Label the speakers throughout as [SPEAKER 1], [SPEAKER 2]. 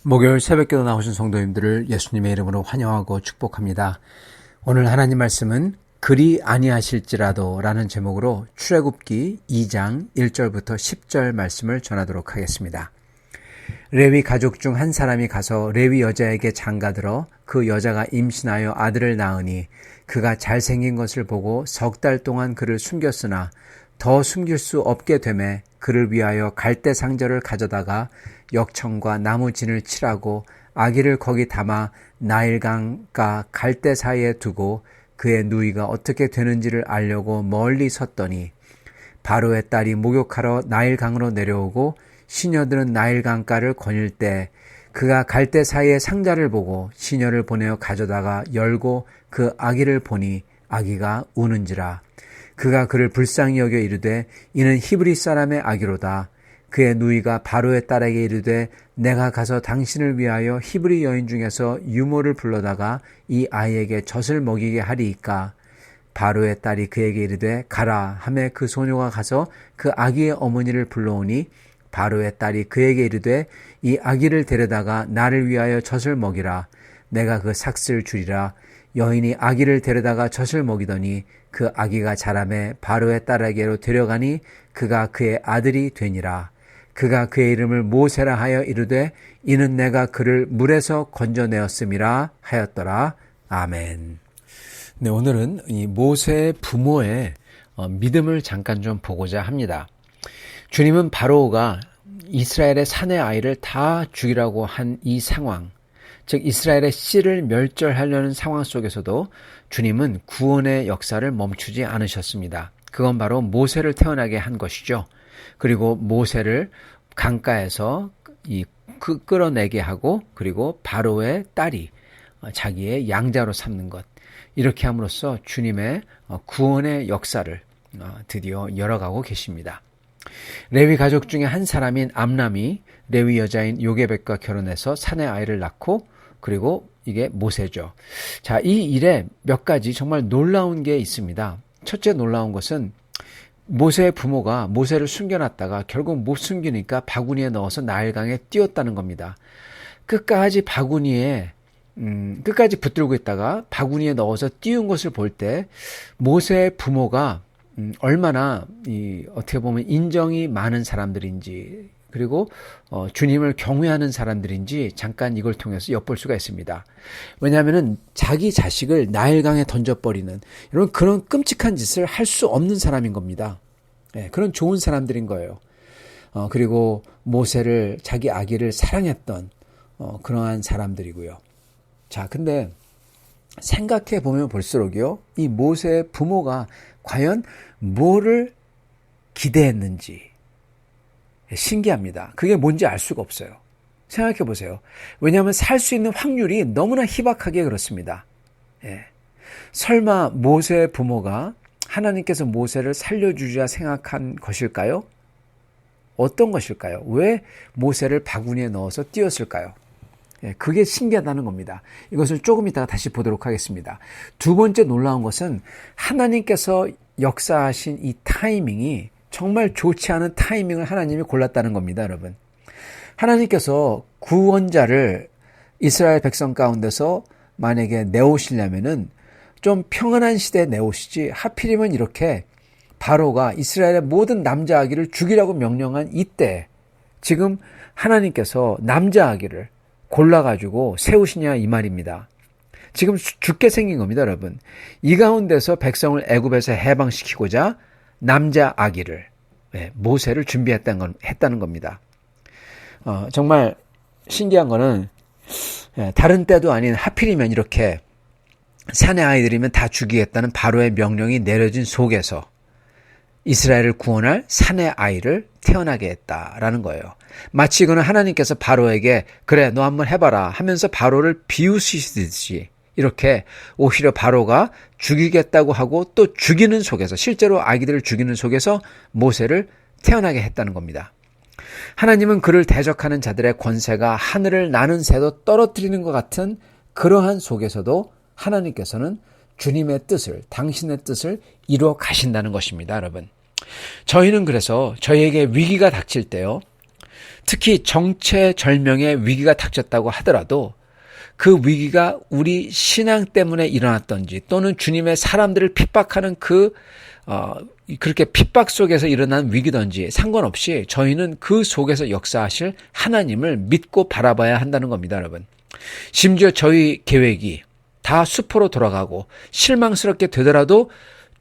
[SPEAKER 1] 목요일 새벽기도 나오신 성도님들을 예수님의 이름으로 환영하고 축복합니다. 오늘 하나님 말씀은 그리 아니하실지라도 라는 제목으로 출애굽기 2장 1절부터 10절 말씀을 전하도록 하겠습니다. 레위 가족 중 한 사람이 가서 레위 여자에게 장가들어 그 여자가 임신하여 아들을 낳으니 그가 잘생긴 것을 보고 3달 동안 그를 숨겼으나 더 숨길 수 없게 되매 그를 위하여 갈대 상절을 가져다가 역청과 나무 진을 칠하고 아기를 거기 담아 나일강과 갈대 사이에 두고 그의 누이가 어떻게 되는지를 알려고 멀리 섰더니 바로의 딸이 목욕하러 나일강으로 내려오고 시녀들은 나일강가를 거닐 때 그가 갈대 사이에 상자를 보고 시녀를 보내어 가져다가 열고 그 아기를 보니 아기가 우는지라. 그가 그를 불쌍히 여겨 이르되 이는 히브리 사람의 아기로다. 그의 누이가 바로의 딸에게 이르되 내가 가서 당신을 위하여 히브리 여인 중에서 유모를 불러다가 이 아이에게 젖을 먹이게 하리이까. 바로의 딸이 그에게 이르되 가라 하매 그 소녀가 가서 그 아기의 어머니를 불러오니 바로의 딸이 그에게 이르되 이 아기를 데려다가 나를 위하여 젖을 먹이라. 내가 그 삭슬 주리라. 여인이 아기를 데려다가 젖을 먹이더니 그 아기가 자라매 바로의 딸에게로 데려가니 그가 그의 아들이 되니라. 그가 그의 이름을 모세라 하여 이르되 이는 내가 그를 물에서 건져내었음이라 하였더라. 아멘. 네, 오늘은 이 모세의 부모의 믿음을 잠깐 좀 보고자 합니다. 주님은 바로가 이스라엘의 사내 아이를 다 죽이라고 한 이 상황, 즉 이스라엘의 씨를 멸절하려는 상황 속에서도 주님은 구원의 역사를 멈추지 않으셨습니다. 그건 바로 모세를 태어나게 한 것이죠. 그리고 모세를 강가에서 끌어내게 하고 그리고 바로의 딸이 자기의 양자로 삼는 것, 이렇게 함으로써 주님의 구원의 역사를 드디어 열어가고 계십니다. 레위 가족 중에 한 사람인 암람이 레위 여자인 요게벳과 결혼해서 사내 아이를 낳고, 그리고 이게 모세죠. 자, 이 일에 몇 가지 정말 놀라운 게 있습니다. 첫째 놀라운 것은 모세의 부모가 모세를 숨겨놨다가 결국 못 숨기니까 바구니에 넣어서 나일강에 띄웠다는 겁니다. 끝까지 붙들고 있다가 바구니에 넣어서 띄운 것을 볼 때 모세의 부모가 얼마나 어떻게 보면 인정이 많은 사람들인지, 그리고 주님을 경외하는 사람들인지 잠깐 이걸 통해서 엿볼 수가 있습니다. 왜냐하면은 자기 자식을 나일강에 던져버리는 이런 그런 끔찍한 짓을 할 수 없는 사람인 겁니다. 네, 그런 좋은 사람들인 거예요. 그리고 모세를, 자기 아기를 사랑했던 그러한 사람들이고요. 자, 근데 생각해 보면 볼수록요, 이 모세의 부모가 과연 뭐를 기대했는지 신기합니다. 그게 뭔지 알 수가 없어요. 생각해 보세요. 왜냐하면 살 수 있는 확률이 너무나 희박하게 그렇습니다. 예. 설마 모세의 부모가 하나님께서 모세를 살려주자 생각한 것일까요? 어떤 것일까요? 왜 모세를 바구니에 넣어서 띄웠을까요? 예, 그게 신기하다는 겁니다. 이것을 조금 이따가 다시 보도록 하겠습니다. 두 번째 놀라운 것은 하나님께서 역사하신 이 타이밍이 정말 좋지 않은 타이밍을 하나님이 골랐다는 겁니다, 여러분. 하나님께서 구원자를 이스라엘 백성 가운데서 만약에 내오시려면은 좀 평안한 시대에 내오시지, 하필이면 이렇게 바로가 이스라엘의 모든 남자 아기를 죽이라고 명령한 이때 지금 하나님께서 남자 아기를 골라가지고 세우시냐 이 말입니다. 지금 죽게 생긴 겁니다, 여러분. 이 가운데서 백성을 애굽에서 해방시키고자 남자 아기를, 모세를 했다는 겁니다. 정말 신기한 거는 다른 때도 아닌 하필이면 이렇게 사내 아이들이면 다 죽이겠다는 바로의 명령이 내려진 속에서 이스라엘을 구원할 사내 아이를 태어나게 했다라는 거예요. 마치 이거는 하나님께서 바로에게 그래 너 한번 해봐라 하면서 바로를 비우시듯이 이렇게 오히려 바로가 죽이겠다고 하고 또 죽이는 속에서, 실제로 아기들을 죽이는 속에서 모세를 태어나게 했다는 겁니다. 하나님은 그를 대적하는 자들의 권세가 하늘을 나는 새도 떨어뜨리는 것 같은 그러한 속에서도 하나님께서는 주님의 뜻을, 당신의 뜻을 이루어 가신다는 것입니다, 여러분. 저희는 그래서 저희에게 위기가 닥칠 때요, 특히 정체절명의 위기가 닥쳤다고 하더라도 그 위기가 우리 신앙 때문에 일어났던지 또는 주님의 사람들을 핍박하는 그렇게 핍박 속에서 일어난 위기든지 상관없이 저희는 그 속에서 역사하실 하나님을 믿고 바라봐야 한다는 겁니다, 여러분. 심지어 저희 계획이 다 수포로 돌아가고 실망스럽게 되더라도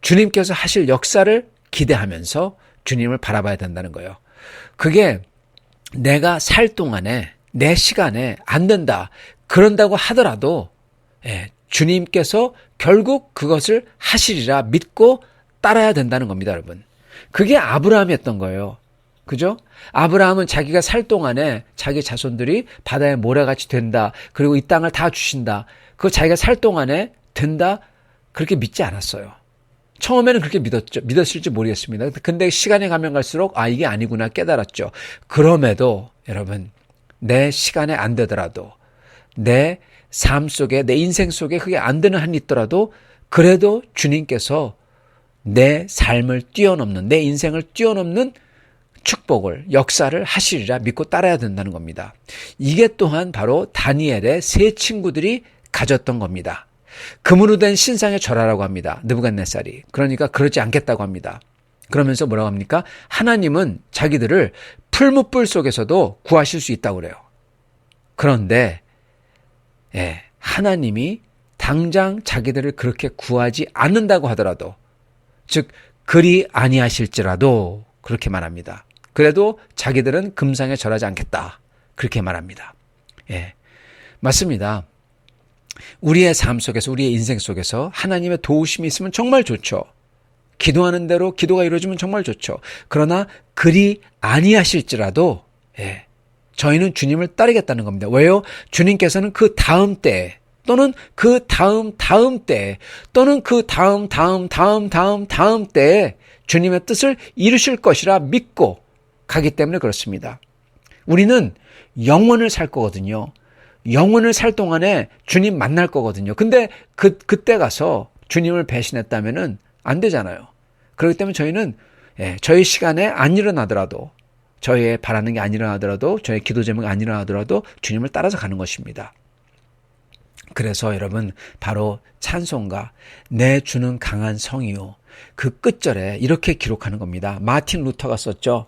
[SPEAKER 1] 주님께서 하실 역사를 기대하면서 주님을 바라봐야 된다는 거예요. 그게 내가 살 동안에 내 시간에 안 된다 그런다고 하더라도 주님께서 결국 그것을 하시리라 믿고 따라야 된다는 겁니다, 여러분. 그게 아브라함이었던 거예요. 그죠? 아브라함은 자기가 살 동안에 자기 자손들이 바다의 모래같이 된다, 그리고 이 땅을 다 주신다, 그거 자기가 살 동안에 된다, 그렇게 믿지 않았어요. 처음에는 그렇게 믿었을지 모르겠습니다. 근데 시간이 가면 갈수록 이게 아니구나 깨달았죠. 그럼에도 여러분, 내 시간에 안 되더라도, 내 삶 속에, 내 인생 속에 그게 안 되는 한이 있더라도 그래도 주님께서 내 삶을 뛰어넘는, 내 인생을 뛰어넘는 축복을, 역사를 하시리라 믿고 따라야 된다는 겁니다. 이게 또한 바로 다니엘의 세 친구들이 가졌던 겁니다. 금으로 된 신상에 절하라고 합니다. 느부갓네살이. 그러니까 그러지 않겠다고 합니다. 그러면서 뭐라고 합니까? 하나님은 자기들을 풀무불 속에서도 구하실 수 있다고 그래요. 그런데 하나님이 당장 자기들을 그렇게 구하지 않는다고 하더라도, 즉 그리 아니하실지라도 그렇게 말합니다. 그래도 자기들은 금상에 절하지 않겠다 그렇게 말합니다. 맞습니다. 우리의 삶 속에서, 우리의 인생 속에서 하나님의 도우심이 있으면 정말 좋죠. 기도하는 대로 기도가 이루어지면 정말 좋죠. 그러나 그리 아니하실지라도 예. 저희는 주님을 따르겠다는 겁니다. 왜요? 주님께서는 그 다음 때 또는 그 다음 때 또는 그 다음 때에 주님의 뜻을 이루실 것이라 믿고 가기 때문에 그렇습니다. 우리는 영원을 살 거거든요. 영원을 살 동안에 주님 만날 거거든요. 근데 그때 가서 주님을 배신했다면은 안 되잖아요. 그렇기 때문에 저희는 저희 시간에 안 일어나더라도 저희의 바라는 게 안 일어나더라도 저희 기도 제목이 안 일어나더라도 주님을 따라서 가는 것입니다. 그래서 여러분 바로 찬송가 내 주는 강한 성이요 그 끝절에 이렇게 기록하는 겁니다. 마틴 루터가 썼죠.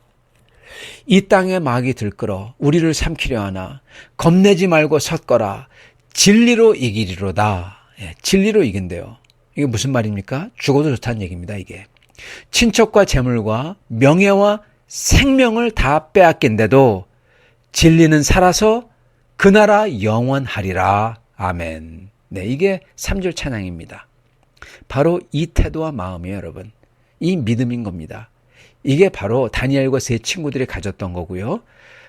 [SPEAKER 1] 이 땅에 마귀 들끓어 우리를 삼키려 하나 겁내지 말고 섰거라 진리로 이기리로다. 진리로 이긴대요. 이게 무슨 말입니까? 죽어도 좋다는 얘기입니다. 이게 친척과 재물과 명예와 생명을 다 빼앗긴데도 진리는 살아서 그 나라 영원하리라. 아멘. 네, 이게 3절 찬양입니다. 바로 이 태도와 마음이에요, 여러분. 이 믿음인 겁니다. 이게 바로 다니엘과 세 친구들이 가졌던 거고요.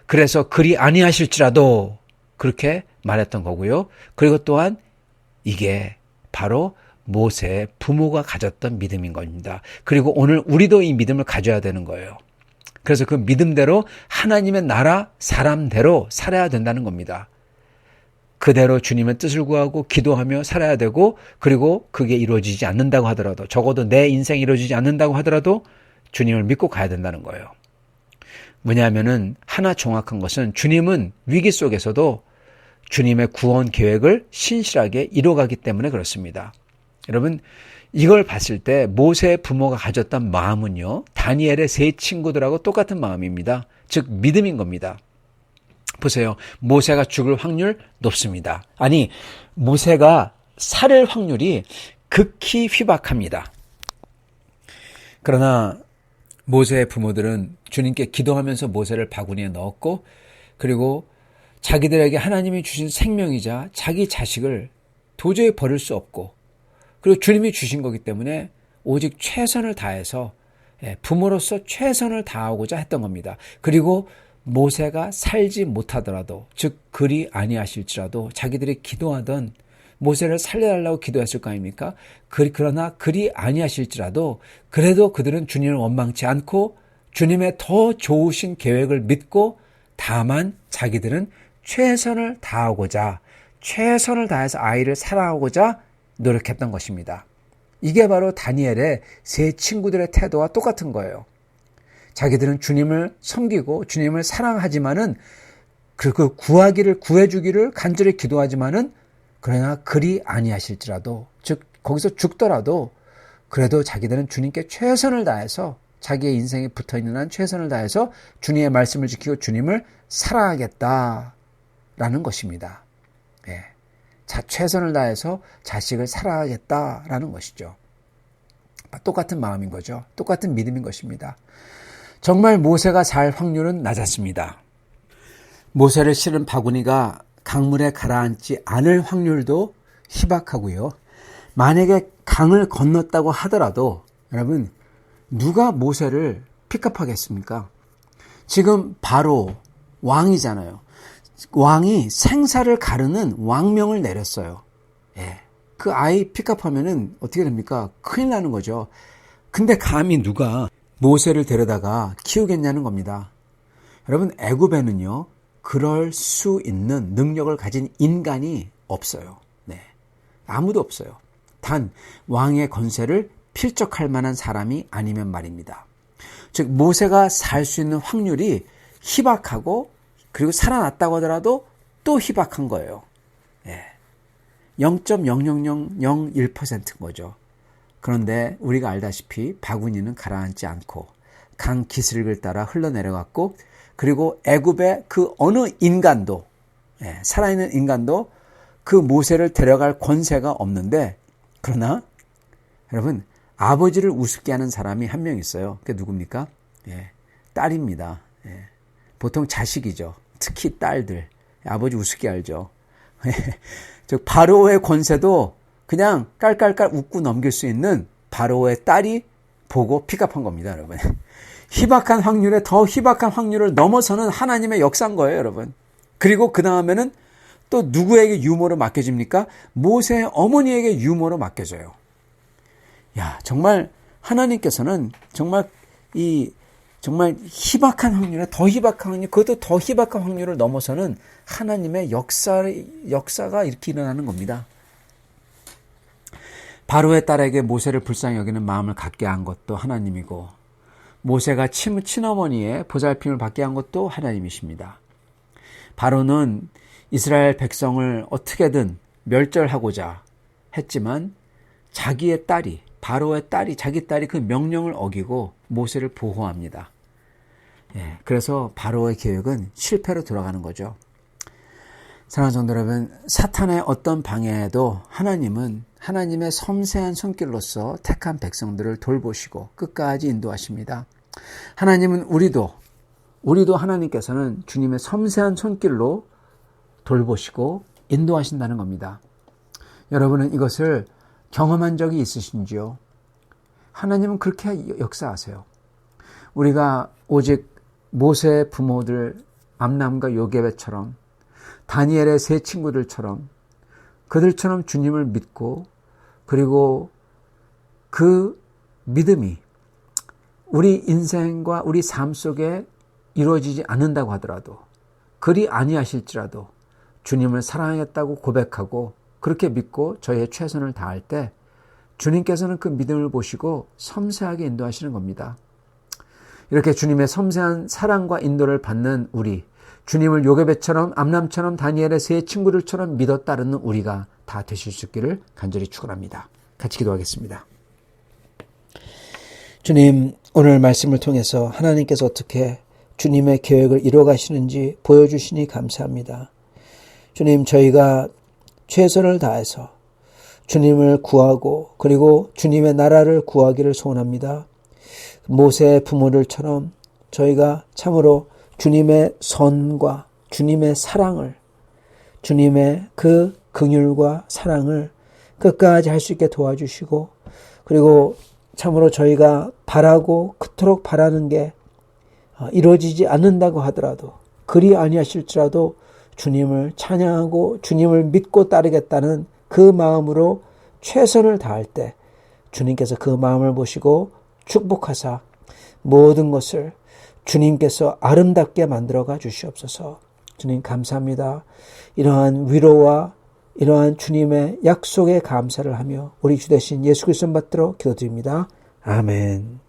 [SPEAKER 1] 그래서 그리 아니하실지라도 그렇게 말했던 거고요. 그리고 또한 이게 바로 모세의 부모가 가졌던 믿음인 겁니다. 그리고 오늘 우리도 이 믿음을 가져야 되는 거예요. 그래서 그 믿음대로 하나님의 나라 사람대로 살아야 된다는 겁니다. 그대로 주님의 뜻을 구하고 기도하며 살아야 되고 그리고 그게 이루어지지 않는다고 하더라도 적어도 내 인생이 이루어지지 않는다고 하더라도 주님을 믿고 가야 된다는 거예요. 뭐냐면은 하나 정확한 것은 주님은 위기 속에서도 주님의 구원 계획을 신실하게 이뤄가기 때문에 그렇습니다. 여러분 이걸 봤을 때 모세의 부모가 가졌던 마음은요. 다니엘의 세 친구들하고 똑같은 마음입니다. 즉 믿음인 겁니다. 보세요. 모세가 죽을 확률 높습니다. 아니 모세가 살을 확률이 극히 희박합니다. 그러나 모세의 부모들은 주님께 기도하면서 모세를 바구니에 넣었고 그리고 자기들에게 하나님이 주신 생명이자 자기 자식을 도저히 버릴 수 없고 그리고 주님이 주신 거기 때문에 오직 최선을 다해서 부모로서 최선을 다하고자 했던 겁니다. 그리고 모세가 살지 못하더라도 즉 그리 아니하실지라도 자기들이 기도하던 모세를 살려달라고 기도했을 거 아닙니까? 그러나 그리 아니하실지라도 그래도 그들은 주님을 원망치 않고 주님의 더 좋으신 계획을 믿고 다만 자기들은 최선을 다하고자 최선을 다해서 아이를 사랑하고자 노력했던 것입니다. 이게 바로 다니엘의 세 친구들의 태도와 똑같은 거예요. 자기들은 주님을 섬기고 주님을 사랑하지만은 그 구하기를 구해주기를 간절히 기도하지만은 그러나 그리 아니하실지라도 즉 거기서 죽더라도 그래도 자기들은 주님께 최선을 다해서 자기의 인생에 붙어있는 한 최선을 다해서 주님의 말씀을 지키고 주님을 사랑하겠다라는 것입니다. 예. 최선을 다해서 자식을 사랑하겠다라는 것이죠. 똑같은 마음인 거죠. 똑같은 믿음인 것입니다. 정말 모세가 살 확률은 낮았습니다. 모세를 실은 바구니가 강물에 가라앉지 않을 확률도 희박하고요. 만약에 강을 건넜다고 하더라도 여러분 누가 모세를 픽업하겠습니까? 지금 바로 왕이잖아요. 왕이 생사를 가르는 왕명을 내렸어요. 예. 그 아이 픽업하면은 어떻게 됩니까? 큰일 나는 거죠. 근데 감히 누가 모세를 데려다가 키우겠냐는 겁니다. 여러분 애굽에는요. 그럴 수 있는 능력을 가진 인간이 없어요. 네. 아무도 없어요. 단 왕의 권세를 필적할 만한 사람이 아니면 말입니다. 즉 모세가 살 수 있는 확률이 희박하고 그리고 살아났다고 하더라도 또 희박한 거예요. 예. 0.00001%인 거죠. 그런데 우리가 알다시피 바구니는 가라앉지 않고 강 기슭을 따라 흘러내려갔고 그리고 애굽의 그 어느 인간도 살아있는 인간도 그 모세를 데려갈 권세가 없는데 그러나 여러분 아버지를 우습게 하는 사람이 한 명 있어요. 그게 누굽니까? 딸입니다. 보통 자식이죠. 특히 딸들. 아버지 우습게 알죠. 즉 바로의 권세도 그냥 깔깔깔 웃고 넘길 수 있는 바로의 딸이 보고 픽업한 겁니다, 여러분. 희박한 확률에 더 희박한 확률을 넘어서는 하나님의 역사인 거예요, 여러분. 그리고 그 다음에는 또 누구에게 유모로 맡겨집니까? 모세의 어머니에게 유모로 맡겨져요. 야, 정말 하나님께서는 정말 희박한 확률에 더 희박한 확률, 그것도 더 희박한 확률을 넘어서는 하나님의 역사가 이렇게 일어나는 겁니다. 바로의 딸에게 모세를 불쌍히 여기는 마음을 갖게 한 것도 하나님이고, 모세가 친어머니의 보살핌을 받게 한 것도 하나님이십니다. 바로는 이스라엘 백성을 어떻게든 멸절하고자 했지만 바로의 딸이, 자기 딸이 그 명령을 어기고 모세를 보호합니다. 그래서 바로의 계획은 실패로 돌아가는 거죠. 사랑하는 성도 여러분, 사탄의 어떤 방해에도 하나님은 하나님의 섬세한 손길로서 택한 백성들을 돌보시고 끝까지 인도하십니다. 하나님은 우리도 하나님께서는 주님의 섬세한 손길로 돌보시고 인도하신다는 겁니다. 여러분은 이것을 경험한 적이 있으신지요? 하나님은 그렇게 역사하세요. 우리가 오직 모세의 부모들 암람과 요게벳처럼, 다니엘의 세 친구들처럼, 그들처럼 주님을 믿고, 그리고 그 믿음이 우리 인생과 우리 삶 속에 이루어지지 않는다고 하더라도, 그리 아니하실지라도 주님을 사랑하겠다고 고백하고 그렇게 믿고 저희의 최선을 다할 때 주님께서는 그 믿음을 보시고 섬세하게 인도하시는 겁니다. 이렇게 주님의 섬세한 사랑과 인도를 받는 우리, 주님을 요게벳처럼, 암람처럼, 다니엘의 세 친구들처럼 믿어 따르는 우리가 다 되실 수 있기를 간절히 축원합니다. 같이 기도하겠습니다. 주님, 오늘 말씀을 통해서 하나님께서 어떻게 주님의 계획을 이뤄가시는지 보여주시니 감사합니다. 주님, 저희가 최선을 다해서 주님을 구하고 그리고 주님의 나라를 구하기를 소원합니다. 모세의 부모들처럼 저희가 참으로 주님의 선과 주님의 사랑을, 주님의 그 긍휼과 사랑을 끝까지 할 수 있게 도와주시고, 그리고 참으로 저희가 바라고 그토록 바라는 게 이루어지지 않는다고 하더라도, 그리 아니하실지라도 주님을 찬양하고 주님을 믿고 따르겠다는 그 마음으로 최선을 다할 때 주님께서 그 마음을 보시고 축복하사 모든 것을 주님께서 아름답게 만들어가 주시옵소서. 주님 감사합니다. 이러한 위로와 이러한 주님의 약속에 감사를 하며 우리 주 되신 예수 그리스도 받들어 기도드립니다. 아멘.